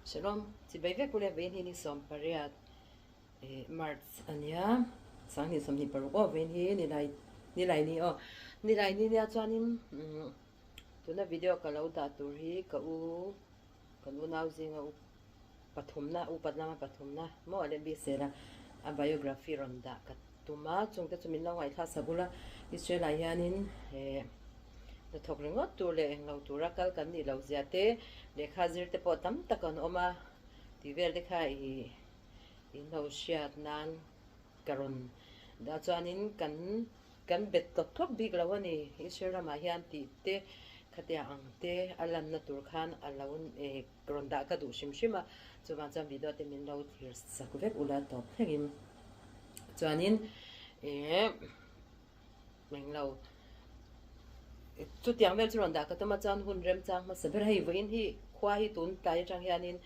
Shalom, si Baive Kule Vein Hini Som Pariat Marts Anya Sang Ni Som Ni Paruko Vein Hi Nilai Ni Nia Chuanin Tuna video kalau da turi ka u kanu nau zinga u pathumna u patnama pathumna mo ale bi sera a biography ronda ka tuma chungte chumin lo ngai tha sabula Israel hianin the thokringot tur le englo tura kal kan ni lo ziate le khazir te potam takan oma tivel de khai in ho shiat nan karon da chuanin kan bet to thok big lawani Israel ma hian ti te khatia angte alan na tur khan alawun gronda ka du shimshima chuwa cham video te min lo thir sakuvek ula top thegim chuanin menglo chu tiang vel chu ronda ka tama chan hun rem chang ma saber hei voin hi khwa hi tun tai chang hianin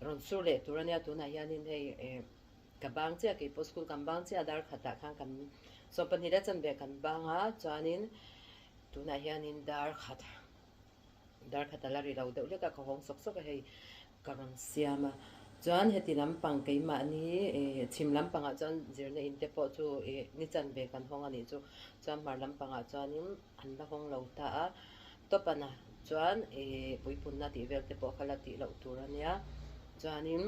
ron sur le turania tuna hianin hei kabang che ke poskul kambang che adar khata khang kan so pan hira chan be kan banga chuanin tuna hianin dar khata la ri lo de le ka hong sok sok hei karon siama chuan heti lampang keima ni chim lampang a chuan zirna in te po chu ni chan be kan hong ani chu chuan mar lampang a chuanin an la hong lo ta a topana chuan puipunna ti vel te po khala ti lo turania chuanin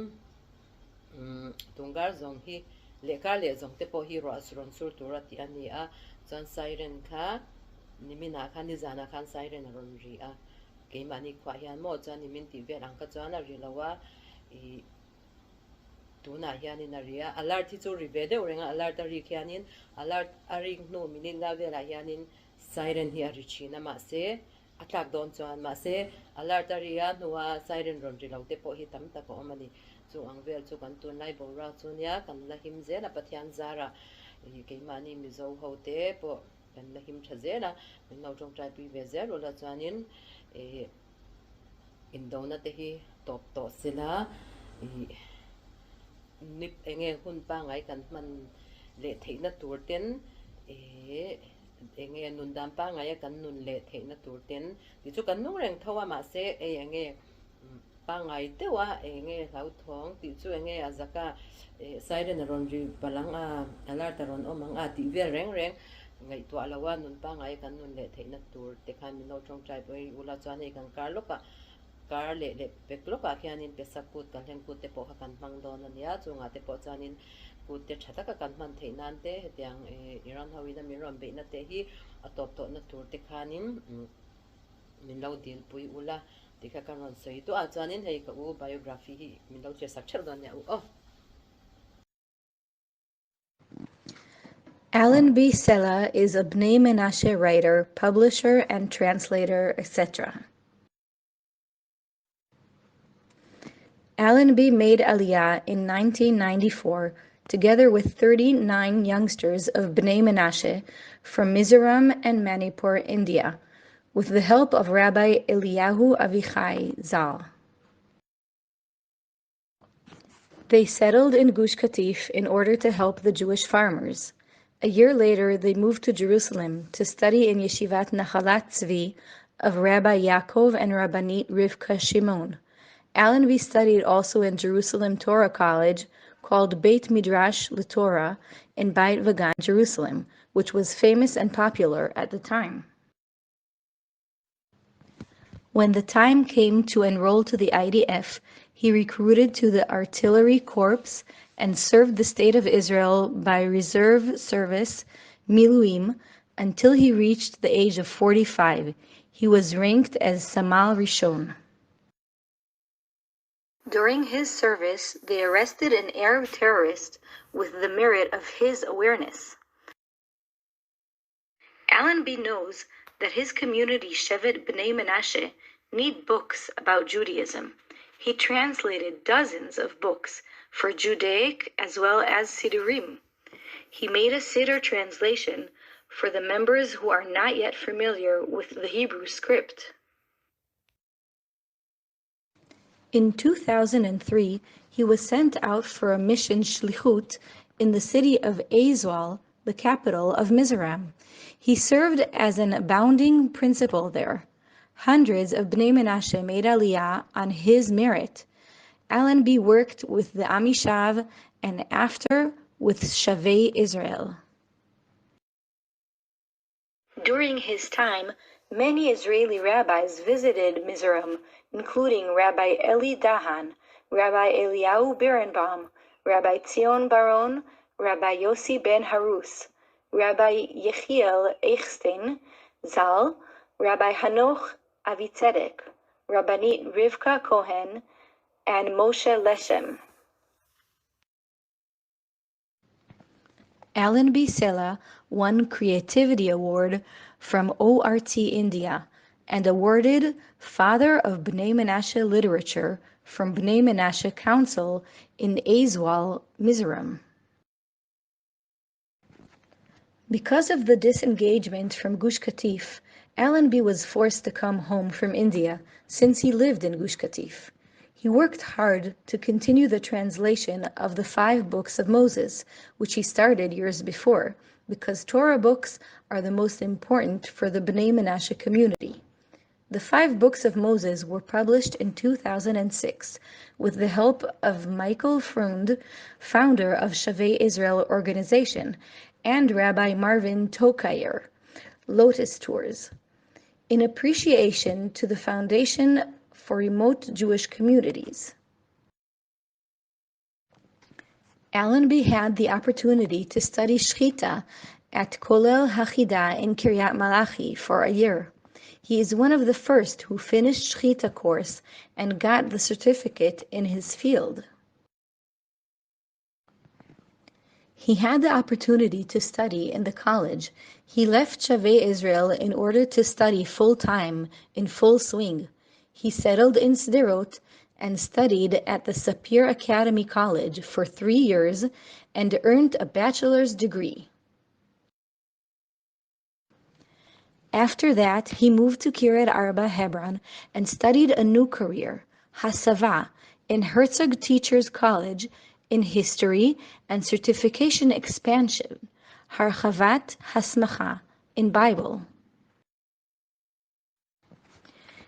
tungar zong hi lekar le zong te po hi ro asron sur turati ani a chuan siren kha nimina khan ni zana khan siren ron ri a keima ni khwa hian mo chuan nimin ti vel ang ka chuan a ri lawa tuna hianin aria alert hi chu rivede orenga alert ari khianin alert ari no minin la vela hianin siren hi ari china ma se atlak don chuan ma se alert aria nuwa siren ron ri lo te po hi tam ta ko amani chu angvel chu kan tun lai bora chunia kan la him ze na pathian zara keimani mizo hote po kan la him thazena no tong trai pi ve zer ola chuanin indona te hi top to sila nip enge hun pa ngai kan man le theina turten enge nundam pa ngai kan nun le theina turten ti chu kan nu reng thawa ma se enge pa ngai tewa enge lau thong ti chu enge azaka siren ron ri balanga alert ron omang a ti ver reng ngai to alawa nun pa ngai kan nun le theina tur te khan no tong trai boi ula chan he kan kar loka kar le peklo ka khianin pesakut kan hen kut te po kan mang don ania chunga te po chanin kut te thata ka kan man theinan te hetiang iran hawina miron be na te hi atop to na tur te khanin min lo dil pui ula tikha kan ron sei to a chanin hei ka u biography hi min lo che sak chel don ya u Alan B. Sella is a Bnei Menashe writer, publisher, and translator, etc. Alan B. made Aliyah in 1994, together with 39 youngsters of Bnei Menashe from Mizoram and Manipur, India, with the help of Rabbi Eliyahu Avichai Zal. They settled in Gush Katif in order to help the Jewish farmers. A year later, they moved to Jerusalem to study in Yeshivat Nachalat Tzvi of Rabbi Yaakov and Rabbanit Rivka Shimon. Alan B. studied also in Jerusalem Torah College, called Beit Midrash LeTorah, in Beit Vagan, Jerusalem, which was famous and popular at the time. When the time came to enroll to the IDF, he recruited to the Artillery Corps and served the State of Israel by reserve service, Miluim, until he reached the age of 45. He was ranked as Samal Rishon. During his service, they arrested an Arab terrorist with the merit of his awareness. Alan B. knows that his community, Shevet Bnei Menashe, need books about Judaism. He translated dozens of books for Judaic as well as Siddurim. He made a Siddur translation for the members who are not yet familiar with the Hebrew script. In 2003, he was sent out for a mission shlichut in the city of Aizawl, the capital of Mizoram. He served as an abounding principal there. Hundreds of Bnei Menashe made Aliyah on his merit. Allenby worked with the Amishav and after with Shavei Israel. During his time, many Israeli rabbis visited Mizoram, including Rabbi Eli Dahan, Rabbi Eliyahu Birenbaum, Rabbi Tzion Baron, Rabbi Yossi ben Harus, Rabbi Yechiel Eichstein Zal, Rabbi Hanoch Avitzedek, Rabbanit Rivka Cohen, and Moshe Leshem. Allenby Sela won Creativity Award from ORT India and awarded Father of Bnei Menashe Literature from Bnei Menashe Council in Aizawl, Mizoram. Because of the disengagement from Gush Katif, Allenby was forced to come home from India since he lived in Gush Katif. He worked hard to continue the translation of the 5 books of Moses, which he started years before, because Torah books are the most important for the Bnei Menashe community. The 5 books of Moses were published in 2006 with the help of Michael Freund, founder of Shavei Israel organization, and Rabbi Marvin Tokayer, Lotus Tours, in appreciation to the Foundation for Remote Jewish Communities. Allenby had the opportunity to study Shechita at Kolel Hachida in Kiryat Malachi for a year. He is one of the first who finished Shechita course and got the certificate in his field. He had the opportunity to study in the college. He left Shavei Israel in order to study full-time, in full swing. He settled in Sderot and studied at the Sapir Academy College for 3 years and earned a bachelor's degree. After that, he moved to Kiryat Arba, Hebron, and studied a new career, Hasava, in Herzog Teachers College, in history and certification expansion, Harchavat Hasmacha, in Bible.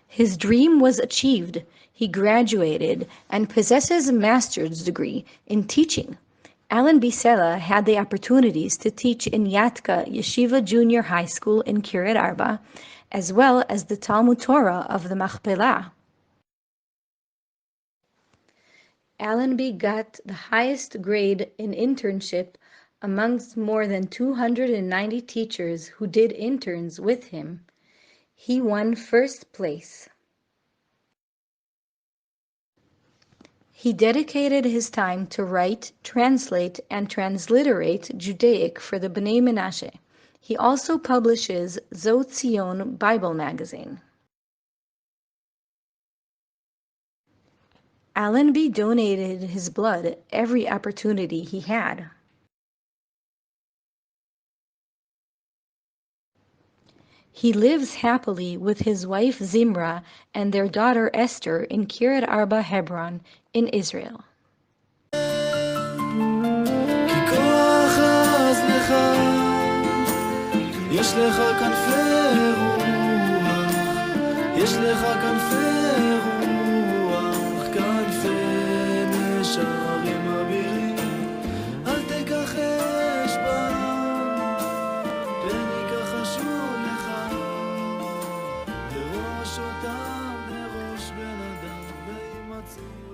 His dream was achieved. He graduated and possesses a master's degree in teaching. Allenby Sela had the opportunities to teach in Yatka Yeshiva Junior High School in Kiryat Arba, as well as the Talmud Torah of the Machpelah. Allenby got the highest grade in internship amongst more than 290 teachers who did interns with him. He won first place. He dedicated his time to write, translate, and transliterate Judaic for the Bnei Menashe. He also publishes Zot Zion Bible magazine. Allenby donated his blood every opportunity he had. He lives happily with his wife Zimra and their daughter Esther in Kiryat Arba, Hebron, in Israel. אותם לראש בן אדם, ואם עצוב